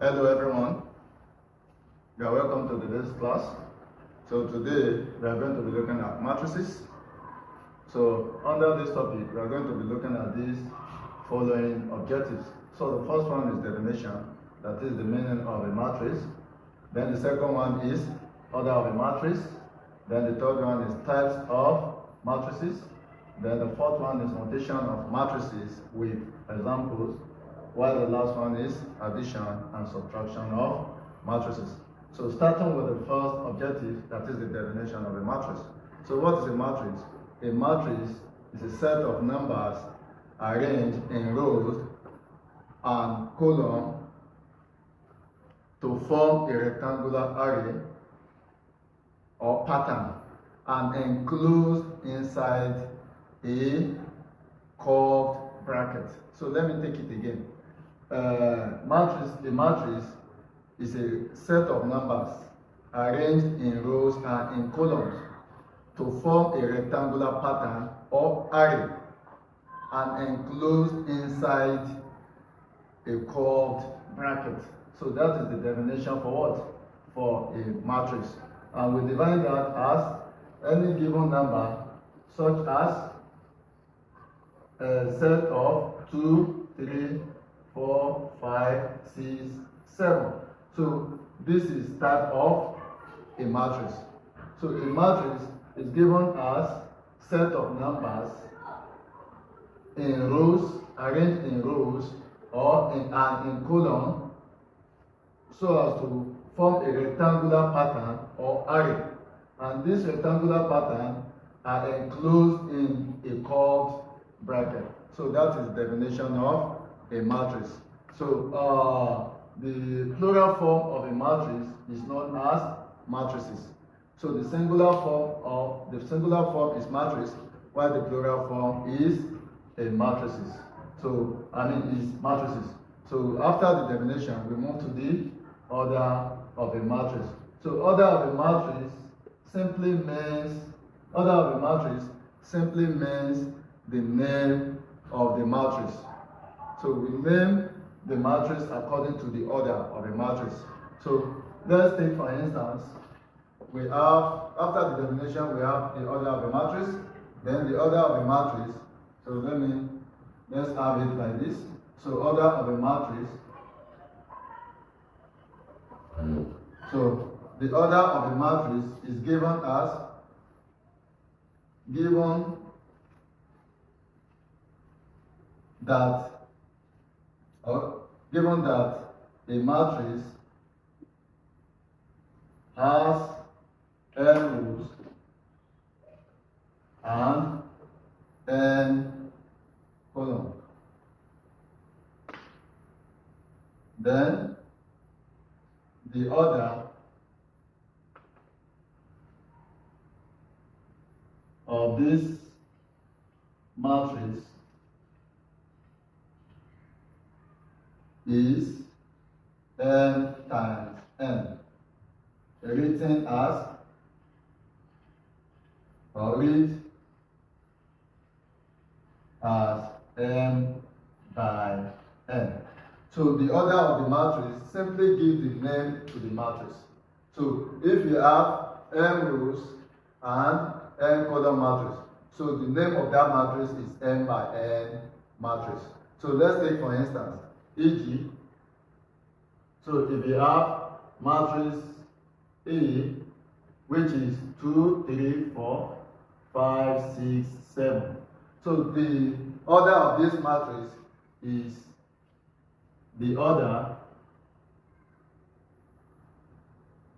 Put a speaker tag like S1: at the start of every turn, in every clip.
S1: Hello everyone, you are welcome to today's class. So today we are going to be looking at matrices. So under this topic we are going to be looking at these following objectives. So the first one is definition, that is the meaning of a matrix. Then the second one is order of a matrix. Then the third one is types of matrices. Then the fourth one is notation of matrices with examples, while the last one is addition and subtraction of matrices. So starting with the first objective, that is the definition of a matrix. So what is a matrix? A matrix is a set of numbers arranged in rows and columns to form a rectangular array or pattern and enclosed inside a curved bracket. So let me take it again. A matrix is a set of numbers arranged in rows and in columns to form a rectangular pattern or array and enclosed inside a curved bracket. So that is the definition for what? For a matrix. And we define that as any given number such as a set of 2, 3, 4, 5, 6, 7. So this is type of a matrix. So a matrix is given as set of numbers in rows, arranged in rows or in column, so as to form a rectangular pattern or array. And this rectangular pattern are enclosed in a curved bracket. So that is the definition of a matrix. So the plural form of a matrix is known as matrices. So the singular form is matrix, while the plural form is a matrices. So is matrices. So after the definition, we move to the order of a matrix. So order of a matrix simply means the name of the matrix. So we name the matrix according to the order of a matrix. So let's take, for instance, we have, after the definition, we have the order of a matrix, then the order of a matrix. So let's have it like this. So order of a matrix. So the order of a matrix is given that a matrix has n rows and n columns. Then the order of this matrix is n times n, written as, or read as m by n. So the order of the matrix simply gives the name to the matrix. So if you have m rows and n column matrix, so the name of that matrix is m by n matrix. So let's take, for instance, e.g. So if you have matrix A, which is 2, 3, 4, 5, 6, 7. So the order of this matrix is the order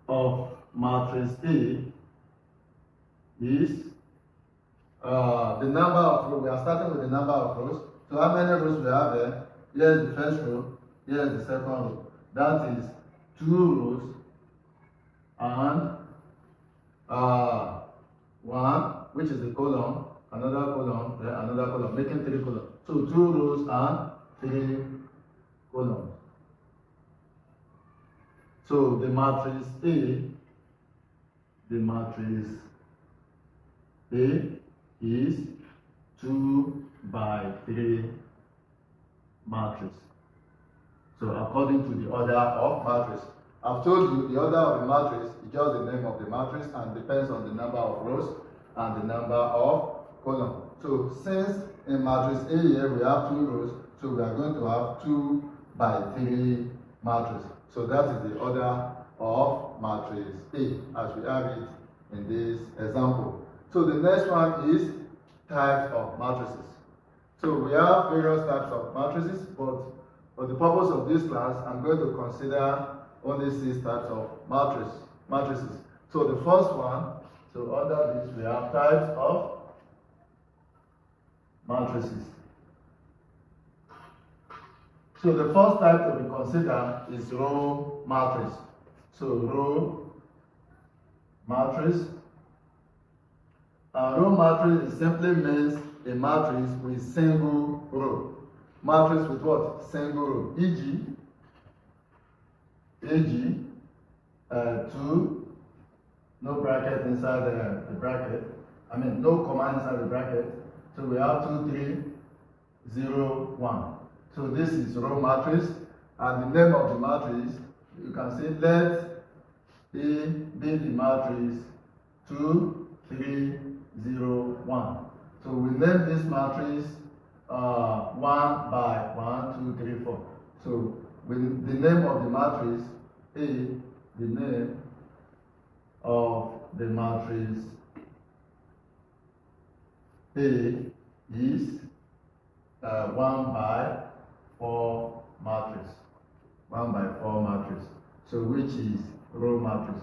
S1: of matrix A is the number of rows. We are starting with the number of rows. So how many rows we have there? Here is the first row, here is the second row. That is 2 rows and 1, which is the column, another column, then another column, making 3 columns. So 2 rows and 3 columns. So the matrix A is 2 by 3 matrix. So according to the order of matrix. I've told you the order of the matrix is just the name of the matrix and depends on the number of rows and the number of columns. So since in matrix A here we have 2 rows, so we are going to have 2 by 3 matrix. So that is the order of matrix A as we have it in this example. So the next one is types of matrices. So we have various types of matrices, but for the purpose of this class, I'm going to consider only 6 types of matrices. So the first one, so under this we have types of matrices. So the first type to be considered is row matrix. So row matrix. A row matrix simply means a matrix with single row. Matrix with what? Single row. E.g., 2, no bracket inside the bracket. I mean, no comma inside the bracket. So we have 2, 3, 0, 1. So this is row matrix, and the name of the matrix, you can say let A be the matrix 2, 3, 0, 1. So we name this matrix 1 by 1, 2, 3, 4. So with the name of the matrix A, the name of the matrix A is 1 by 4 matrix. 1 by 4 matrix. So which is row matrix.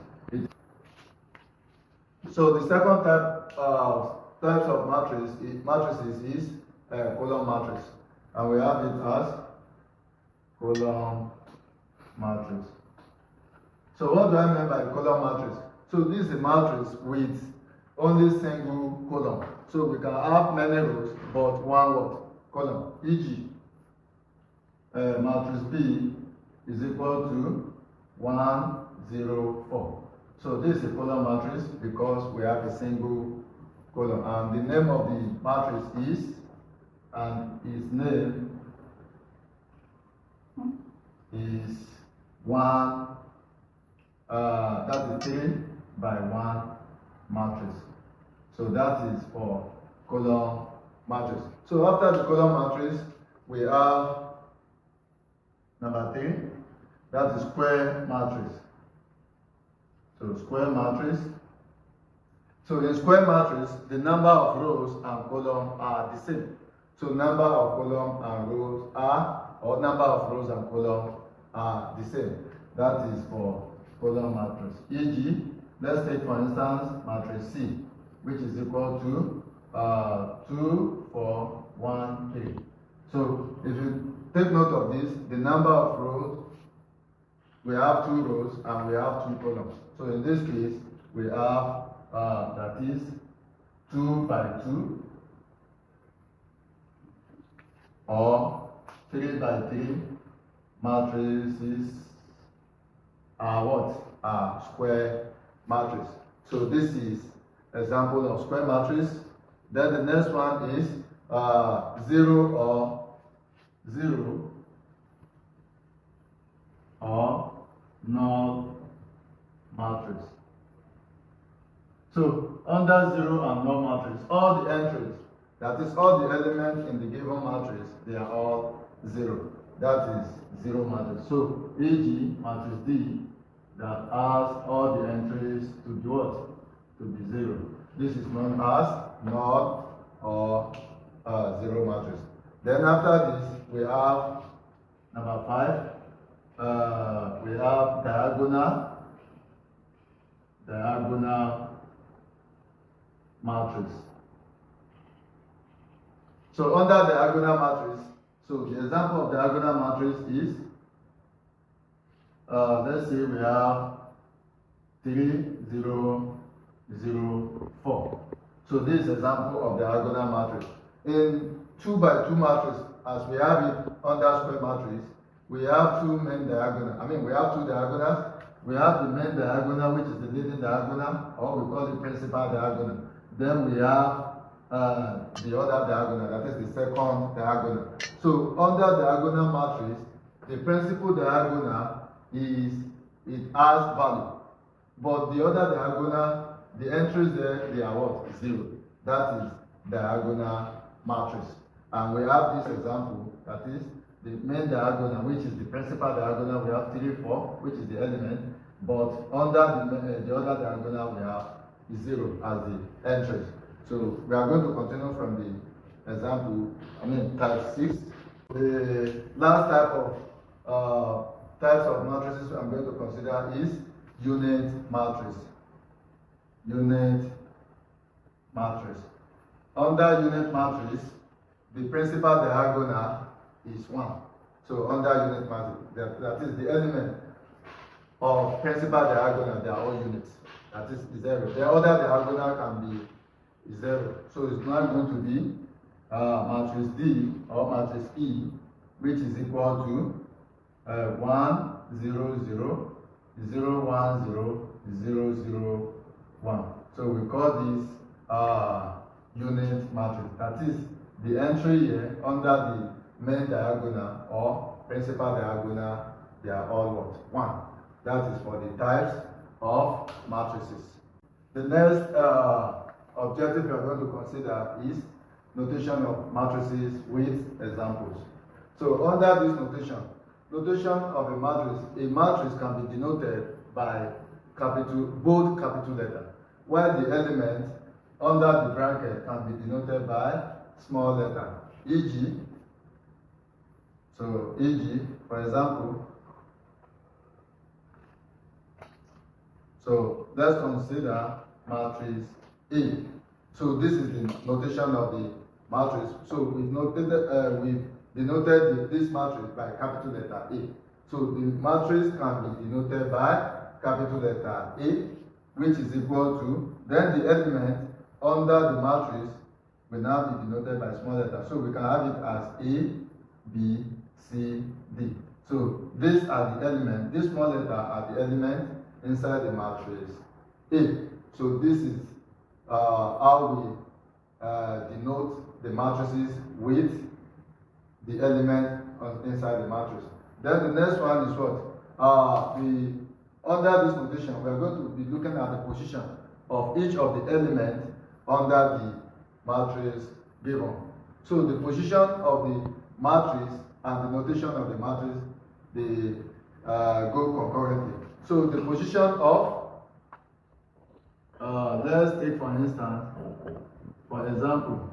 S1: So the second types of matrices is column matrix, and we have it as column matrix. So what do I mean by column matrix? So this is a matrix with only single column. So we can have many rows, but one what? Column. E.g., matrix B is equal to 1, 0, 4. So this is a column matrix because we have a single column, and the name of the matrix is, and its name is 1, that is 3 by 1 matrix. So that is for column matrix. So after the column matrix, we have number 3, that is square matrix. So square matrix. So in square matrix, the number of rows and columns are the same. So number of columns and rows are, or number of rows and columns are the same. That is for column matrix. E.g., let's take for instance matrix C, which is equal to 2, 4, 1, 3. So if you take note of this, the number of rows, we have 2 rows and we have 2 columns. So in this case, we have that is 2 by 2 or 3 by 3 matrices are what? Are square matrix. So this is example of square matrix. Then the next one is 0 or null matrix. So under 0 and null matrix, all the entries, that is all the elements in the given matrix, they are all 0. That is 0 matrix. So e.g. matrix D that has all the entries to be what? To be 0. This is known as null or 0 matrix. Then after this, we have number 5. We have diagonal matrix. So under diagonal matrix, so the example of diagonal matrix is, let's say we have 3, 0, 0, 4. So this is example of diagonal matrix. In 2 by 2 matrix, as we have it under square matrix, we have 2 main diagonals. I mean, we have 2 diagonals. We have the main diagonal, which is the leading diagonal, or we call it principal diagonal. Then we have the other diagonal, that is the second diagonal. So under diagonal matrix, the principal diagonal it has value, but the other diagonal, the entries there, they are what? 0. That is diagonal matrix. And we have this example, that is the main diagonal, which is the principal diagonal, we have 3, 4, which is the element, but under the other diagonal, we have 0 as the entries. So we are going to continue from the example, type 6. The last types of matrices I'm going to consider is unit matrix. Unit matrix. Under unit matrix, the principal diagonal is 1. So under unit matrix, that is the element of principal diagonal, they are all units. That is 0. The other diagonal can be 0. So it's not going to be matrix D or matrix E, which is equal to 1, 0, 0, 0, 1, 0, 0, 0, 1. So we call this unit matrix. That is the entry here under the main diagonal or principal diagonal, they are all what? 1. That is for the types of matrices. The next objective we are going to consider is notation of matrices with examples. So under this notation of a matrix can be denoted by bold capital letter, while the element under the bracket can be denoted by small letter, e.g. For example, so let's consider matrix A. So this is the notation of the matrix. So we've denoted this matrix by capital letter A. So the matrix can be denoted by capital letter A, which is equal to, then the element under the matrix will now be denoted by small letter. So we can have it as A, B, C, D. So these are the elements, these small letters are the elements inside the matrix A. So this is how we denote the matrices with the element inside the matrix. Then the next one is what? Under this notation, we are going to be looking at the position of each of the elements under the matrix given. So the position of the matrix and the notation of the matrix, they go concurrently. So the position of, let's take for instance, for example,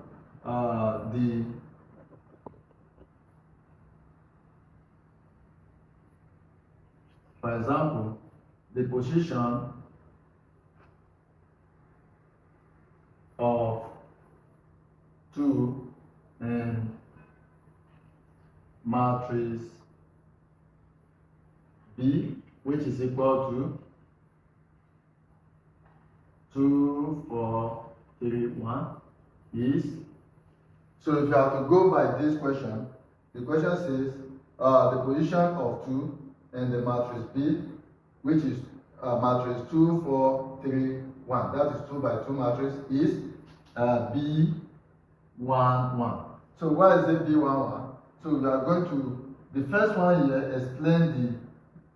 S1: the position of 2 in matrix B, which is equal to 2, 4, 3, 1 is, so if you have to go by this question, the question says the position of 2 in the matrix B, which is matrix 2, 4, 3, 1. That is 2 by 2 matrix is B, 1, 1. So why is it B, 1, 1? So we are going to, the first one here, explain the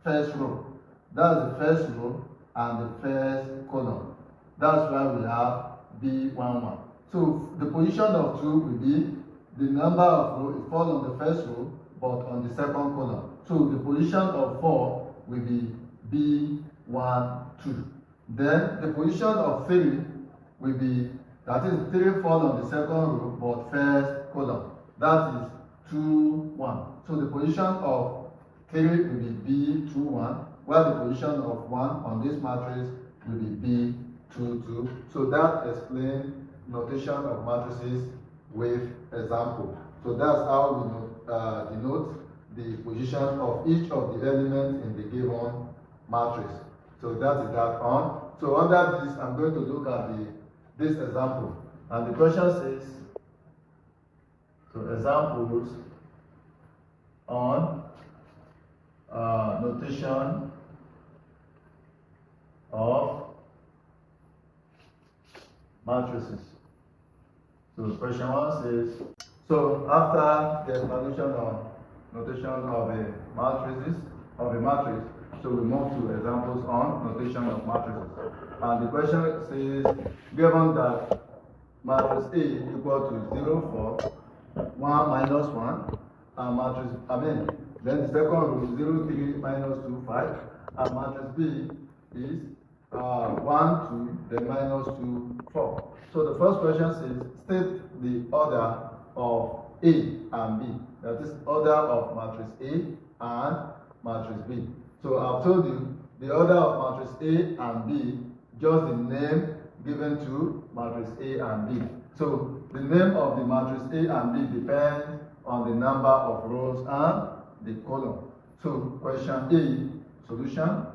S1: first row. That's the first row and the first column. That's why we have B, 1, 1. So the position of 2 will be the number of rows, it falls on the first row, but on the second column. So the position of 4 will be B, 1, 2. Then the position of 3 will be, that is 3 falls on the second row, but first column. That is 2, 1. So the position of 3 will be B, 2, 1, while the position of 1 on this matrix will be B, 2, 2. So that explains notation of matrices with example. So that's how we denote the position of each of the elements in the given matrix. So that is that on. So under this, I'm going to look at this example. And the question says, so examples on notation of matrices. So question 1 says, so after the explanation on notation of a matrices of a matrix. So we move to examples on notation of matrices. And the question says, given that matrix A equal to 0, 4, 1 minus 1, and matrix, then the second row is 0, 3 minus 2, 5, and matrix B is 1, 2, then minus 2, 4. So the first question says, state the order of A and B. That is order of matrix A and matrix B. So I've told you the order of matrix A and B, just the name given to matrix A and B. So the name of the matrix A and B depends on the number of rows and the column. So question A, solution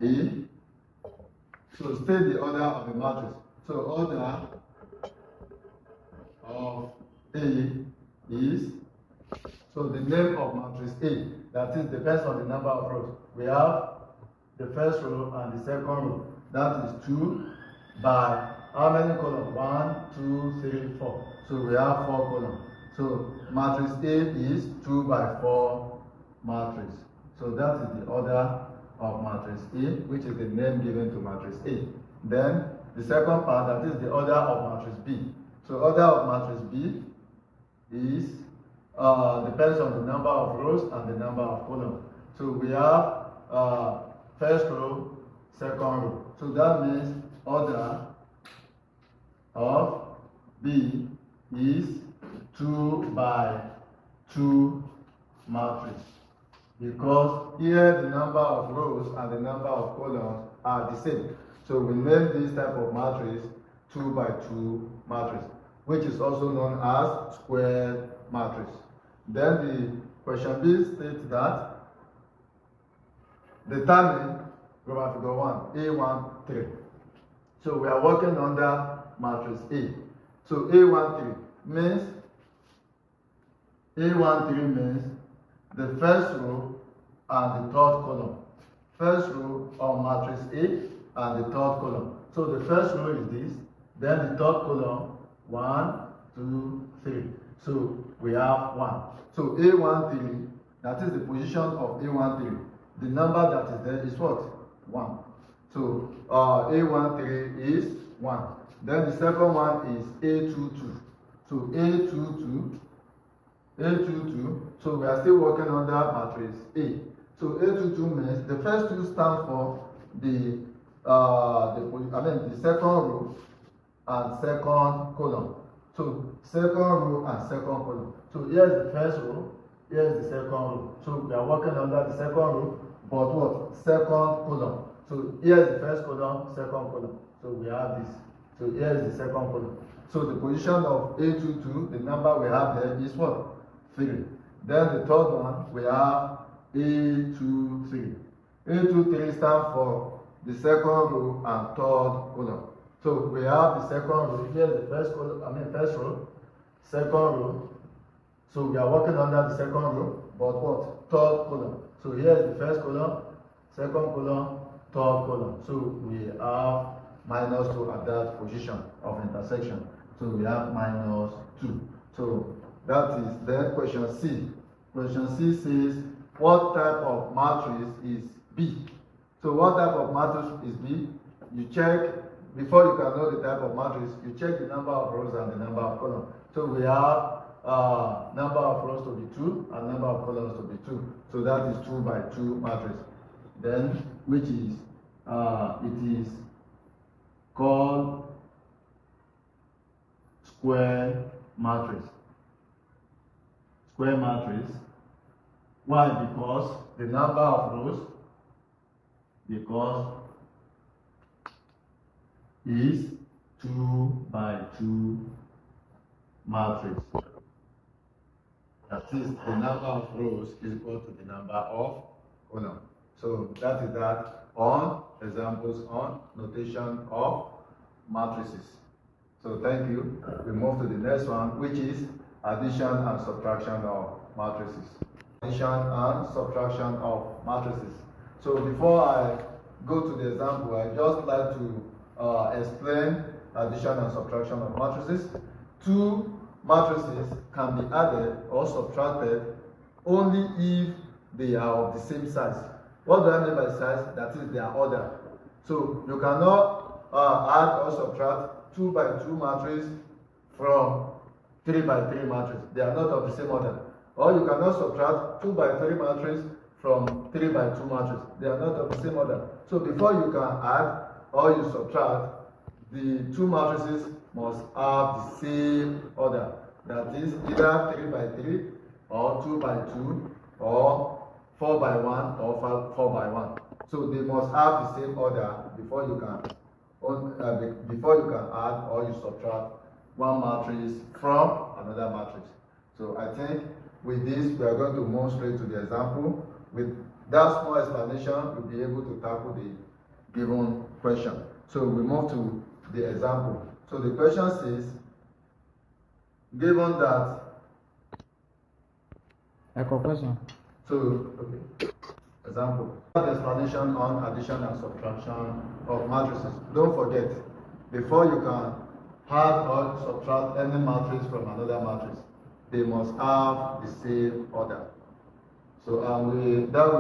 S1: A. So state the order of the matrix. So order of A is, so the name of matrix A, that is depends on the number of rows. We have the first row and the second row. That is 2 by how many columns? 1, 2, 3, 4. So we have 4 columns. So matrix A is 2 by 4 matrix. So that is the order of matrix A, which is the name given to matrix A. Then the second part, that is the order of matrix B. So order of matrix B is depends on the number of rows and the number of columns. So we have first row, second row. So that means order of B is 2 by 2 matrix, because here the number of rows and the number of columns are the same. So we name this type of matrix 2 by 2 matrix, which is also known as square matrix. Then the question B states that determine Roman figure 1, A1, 3. So we are working under matrix A. So A1, 3 means the first row and the third column. First row of matrix A and the third column. So the first row is this, then the third column, 1, 2, 3. So we have 1. So A13, that is the position of A13. The number that is there is what? 1. So A13 is 1. Then the second one is A22. So A22, so we are still working under matrix A. So A22 means the first two stand for the second row and second column. So second row and second column. So here's the first row, here's the second row. So we are working under the second row, but what? Second column. So here's the first column, second column. So we have this. So here's the second column. So the position of A22, the number we have there is what? 3. Then the third one, we have A23. A23 stands for the second row and third column. So we have the second row, here's the first column, first row, second row. So we are working under the second row, but what? Third column. So here's the first column, second column, third column. So we have -2 at that position of intersection. So we have -2. So that is then question C. Question C says, what type of matrix is B? So what type of matrix is B? You check, before you can know the type of matrix, you check the number of rows and the number of columns. So we have number of rows to be 2 and number of columns to be 2. So that is 2 by 2 matrix. Then, which is, it is called square matrix. Square matrix. Why? Because the number of rows, is 2 by 2 matrix. That is, the number of rows is equal to the number of columns. So that is that on examples on notation of matrices. So thank you. We move to the next one, which is addition and subtraction of matrices. Addition and subtraction of matrices. So before I go to the example, I just like to explain addition and subtraction of matrices. Two matrices can be added or subtracted only if they are of the same size. What do I mean by size? That is their order. So you cannot add or subtract 2 by 2 matrix from 3 by 3 matrix. They are not of the same order. Or you cannot subtract 2 by 3 matrix from 3 by 2 matrix. They are not of the same order. So before you can add or you subtract, the two matrices must have the same order. That is either 3 by 3 or 2 by 2 or 4 by 1 or 4 by 1. So they must have the same order before you can add or you subtract one matrix from another matrix. So I think with this we are going to move straight to the example. With that small explanation, you'll be able to tackle the given question. So we move to the example. So the question says, given that
S2: question.
S1: So, okay. Example. Explanation on addition and subtraction of matrices. Don't forget, before you can add or subtract any matrix from another matrix, they must have the same order. So that will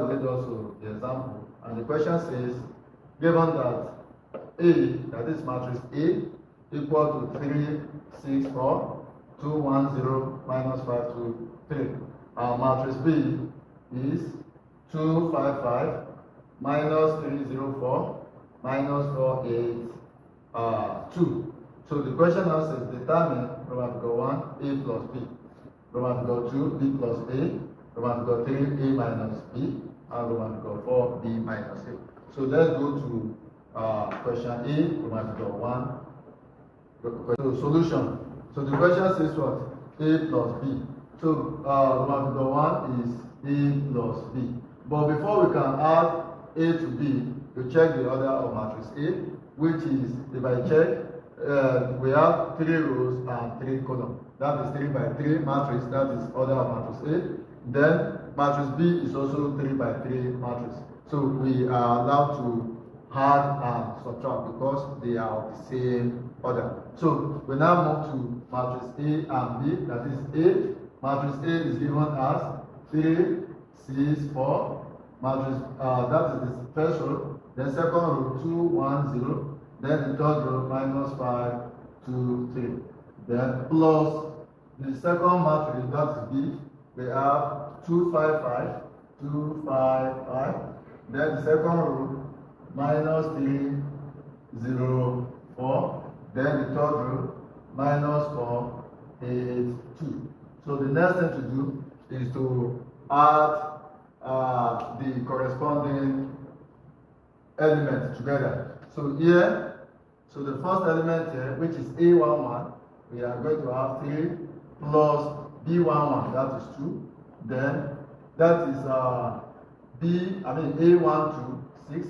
S1: lead us to the example. And the question says, given that A, that is matrix A, equal to 3, 6, 4, 2, 1, 0, minus 5, 2, 3. And matrix B is 2, 5, 5, minus 3, 0, 4, minus 4, 8, 2. So the question now says, determine Roman figure 1, A plus B. Roman figure 2, B plus A. Roman figure 3, A minus B. And Roman figure 4, B minus A. So let's go to question A, Roman figure 1. So solution. So the question says what? A plus B. So Roman figure 1 is A plus B. But before we can add A to B, you check the order of matrix A, which is, if I check, we have 3 rows and 3 columns. That is 3 by 3 matrix, that is order of matrix A. Then matrix B is also 3 by 3 matrix. So we are allowed to add and subtract because they are of the same order. So we now move to matrix A and B, that is A. Matrix A is given as 3, 6, 4. Matrix, that is the first row. Then second row, 2, 1, 0. Then the third row, minus 5, 2, 3. Then plus the second matrix, that is B. We have 2, 5, 5, 2, 5, 5. Then the second row, minus 3, 0, 4. Then the third row, minus 4, 8, 2. So the next thing to do is to add the corresponding elements together. So here, so the first element here, which is A11, we are going to have 3 plus B11, that is 2. Then that is A12, 6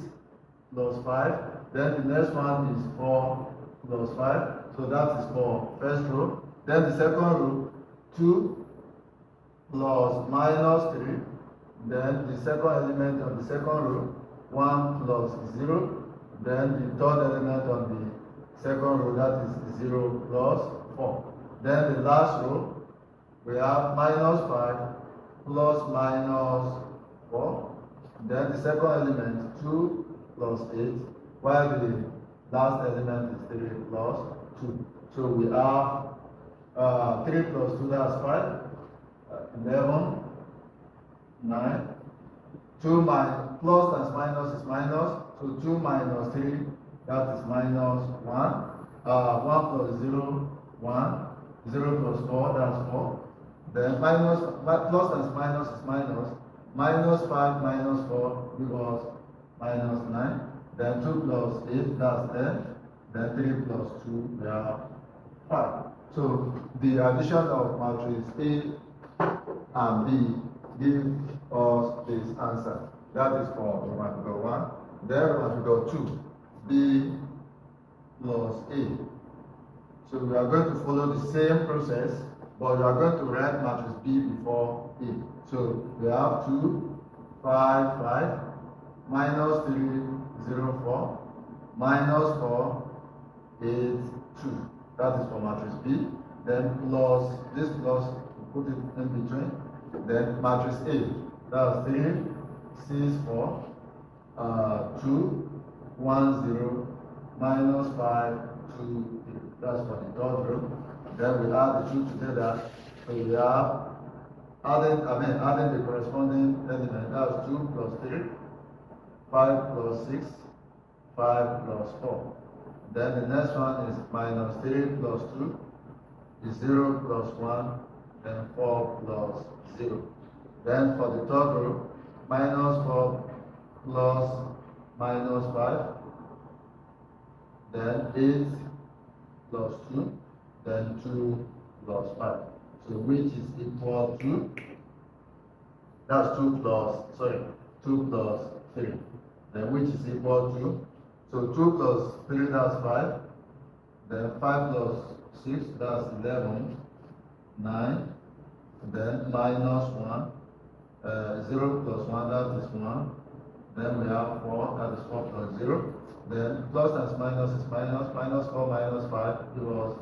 S1: plus 5. Then the next one is 4 plus 5. So that is for first row. Then the second row, 2 plus minus 3. Then the second element of the second row, 1 plus 0. Then the third element on the second row, that is 0 plus 4. Then the last row, we have minus 5 plus minus 4. Then the second element, 2 plus 8, while the last element is 3 plus 2. So we have 3 plus 2, that's 5, 11, 9. 2 plus times minus is minus, so 2 minus 3, that is minus 1. 1 plus 0, 1. 0 plus 4, that's 4. Then plus times minus is minus. Minus 5 minus 4 gives us minus 9. Then 2 plus 8, that's 10. Then 3 plus 2, we have 5. So the addition of matrix A and B give us this answer. That is for Roman figure 1. Then Roman figure 2, B plus A. So we are going to follow the same process, but we are going to write matrix B before A. So we have 2, 5, 5, minus 3, 0, 4, minus 4, 8, 2. That is for matrix B. then plus this plus, put it in between, then matrix A, that's 3, 6, 4, 2, 1, 0, minus 5, 2, 3. That's for the third row. Then we add the two together. So we are adding the corresponding element. That's 2 plus 3, 5 plus 6, 5 plus 4. Then the next one is minus 3 plus 2 is 0 plus 1, then 4 plus 0. Then for the third row, minus 4 plus minus 5, then 8 plus 2, then 2 plus 5. So which is equal to, that's 2 plus 3. Then which is equal to, so 2 plus 3, that's 5. Then 5 plus 6, that's 11. 9. Then minus 1. 0 plus 1, that is 1. Then we have 4, that is 4 plus 0. Then plus times minus is minus. Minus 4 minus 5 gives us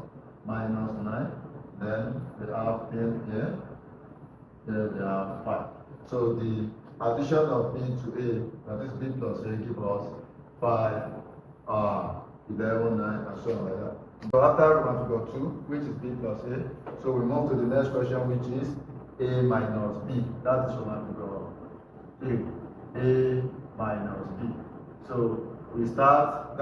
S1: minus 9. Then we have 10 here. Here we have 5. So the addition of B to A, that is B plus A, gives us 5, 11, 9, and so on like that. So after Roman figure 2, which is B plus A, so we move to the next question, which is A minus B. That is Roman figure 3. A minus B. So we start,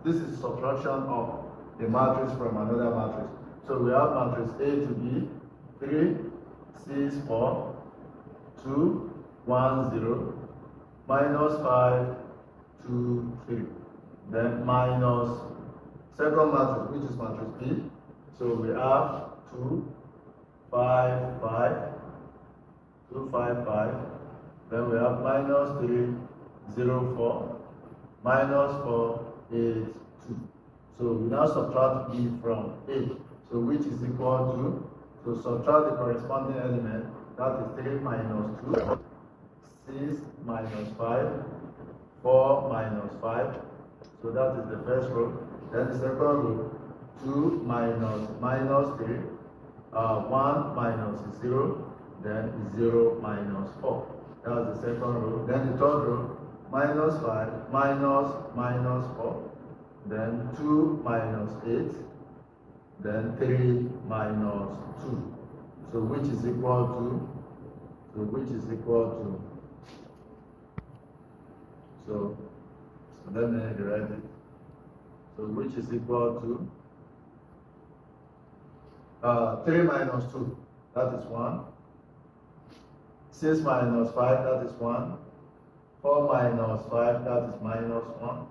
S1: this is subtraction of a matrix from another matrix. So we have matrix A to B, 3, 6, 4, 2, 1, 0, minus 5, 2, 3. Then minus second matrix, which is matrix B. So we have 2, 5, 5, 2, 5, 5. Then we have minus 3, 0, 4, minus 4, 8, 2. So we now subtract B from A. So which is equal to, so subtract the corresponding element, that is 3 minus 2, 6 minus 5, 4 minus 5. So that is the first row. Then the second row, 2 minus 3, 1 minus 0, then 0 minus 4. That's the second row. Then the third row, minus 5, minus 4, then 2 minus 8, then 3 minus 2. So which is equal to, so let me write it. So which is equal to 3 minus 2, that is 1. 6 minus 5, that is 1. 4 minus 5, that is minus 1.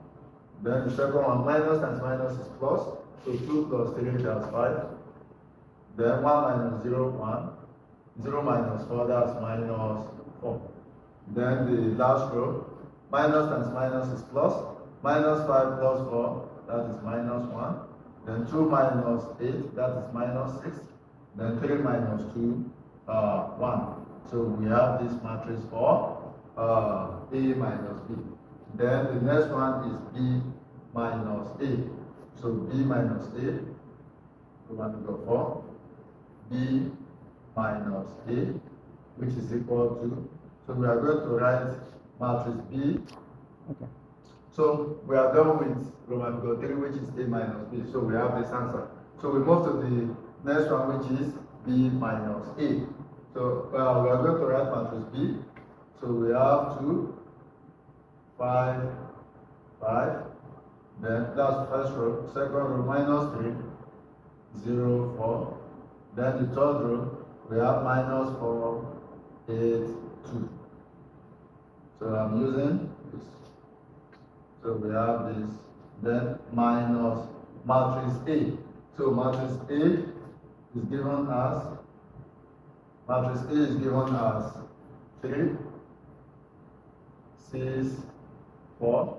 S1: Then the second one, minus times minus is plus. So 2 plus 3, that's 5. Then 1 minus 0, 1. 0 minus 4, that's minus 4. Then the last row, minus times minus is plus. Minus 5 plus 4, that is minus 1. Then 2 minus 8, that is minus 6. Then 3 minus 2, 1. So we have this matrix for A minus B. Then the next one is B minus A. So B minus A, we want to go for B minus A, which is equal to, so we are going to write matrix B. Okay. So we are done with Roman figure 3, which is A minus B. So we have this answer. So we move to the next one, which is B minus A. So we are going to write matrix B. So we have 2, 5, 5. Then that's first row. Second row, minus 3, 0, 4. Then the third row, we have minus 4, 8, 2. So I'm using this. So we have this. Then minus matrix A. So matrix A is given as, 3, 6, 4.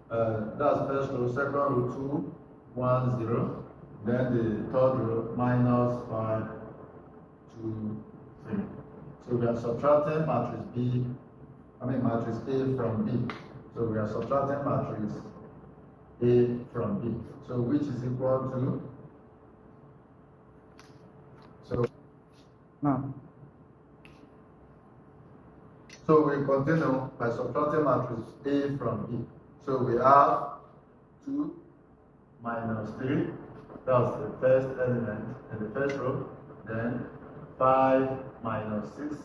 S1: That's first row. Second row, 2, 1, 0. Then the third row, minus 5, 2, 3. So we are subtracting matrix A from B. So we are subtracting matrix A from B. So which is equal to
S2: Now,
S1: so we continue by subtracting matrix A from B. So we have 2 minus 3, that's the first element in the first row, then 5 minus 6,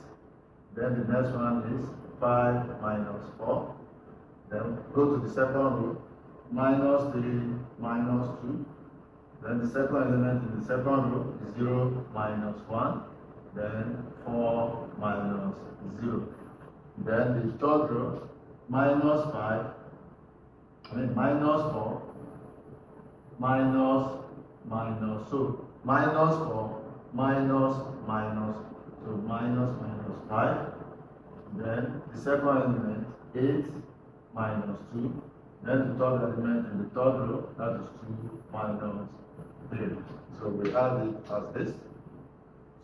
S1: then the next one is 5 minus 4, then go to the second row, minus 3 minus 2, then the second element in the second row is 0 minus 1, then 4 minus 0. Then the third row, minus 4, minus, so minus 4, minus, so minus 5. Then the second element, 8 minus 2. Then the third element in the third row, that is 2 minus 3. So we add it as this,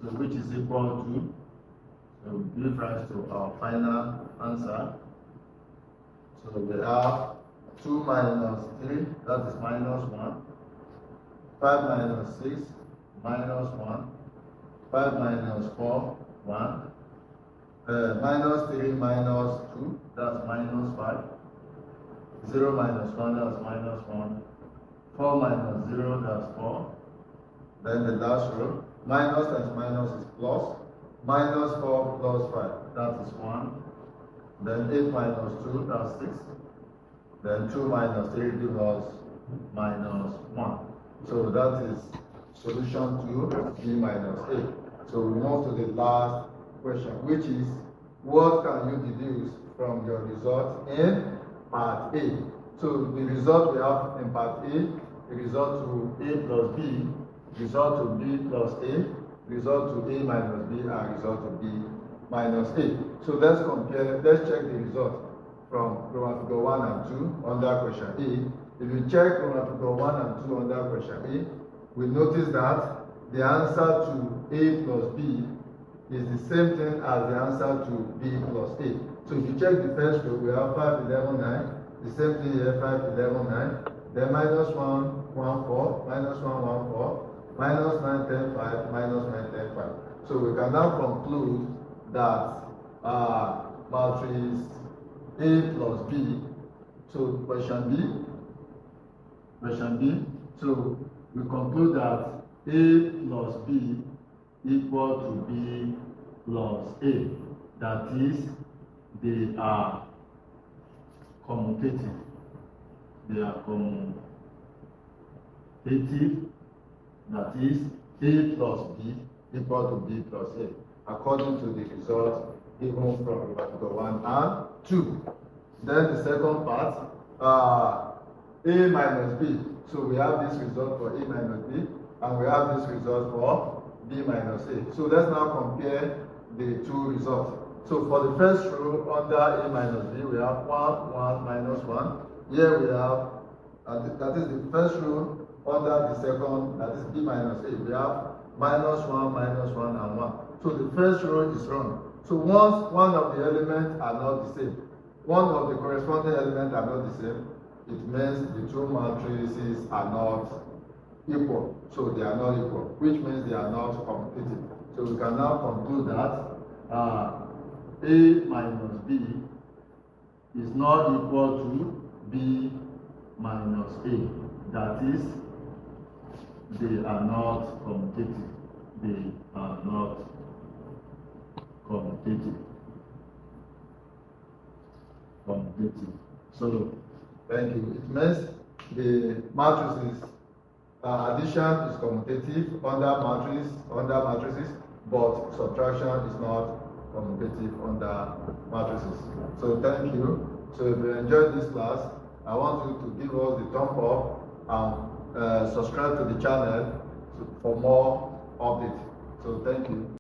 S1: so which is equal to, so we give rise to our final answer. So we have 2 minus 3, that is minus 1. 5 minus 6, minus 1. 5 minus 4, 1. Minus 3 minus 2, that's minus 5. 0 minus 1, that's minus 1. 4 minus 0, that's 4. Then the last row, minus times minus is plus. Minus 4 plus 5, that is 1. Then 8 minus 2, that's 6. Then 2 minus 3 gives us minus 1. So that is solution to B minus A. So we move to the last question, which is, what can you deduce from your result in part A? So the result we have in part A, the result to A plus B, result to B plus A, result to A minus B, and result to B minus A. So let's compare, let's check the result from Roman figure 1 and 2 under question A. If you check Roman figure 1 and 2 under question A, we notice that the answer to A plus B is the same thing as the answer to B plus A. So if you check the first row, we have 5, 11, 9. The same thing here, 5, 11, 9. Then minus 1, 1, 4. Minus 1, 1, 4. Minus 9, 10, 5. Minus 9, 10, 5. So we can now conclude that matrix A plus B. So question B. So we conclude that A plus B equal to B plus A. That is, they are commutative. They are commutative. That is, A plus B equal to B plus A, according to the result given from figure 1 and 2. Then the second part, A minus B. So we have this result for A minus B, and we have this result for B minus A. So let's now compare the two results. So for the first row under A minus B, we have 1, 1, minus 1. Here we have, that is the first row under the second, that is B minus A. We have minus 1, and 1. So the first row is wrong. So once one of the elements are not the same, one of the corresponding elements are not the same, it means the two matrices are not equal. So they are not equal, which means they are not commutative. So we can now conclude that A minus B is not equal to B minus A. That is, they are not commutative. They are not commutative. So, thank you. It means the matrices addition is commutative under matrices, but subtraction is not commutative under matrices. So thank you. So if you enjoyed this class, I want you to give us the thumb up and subscribe to the channel for more updates. So thank you.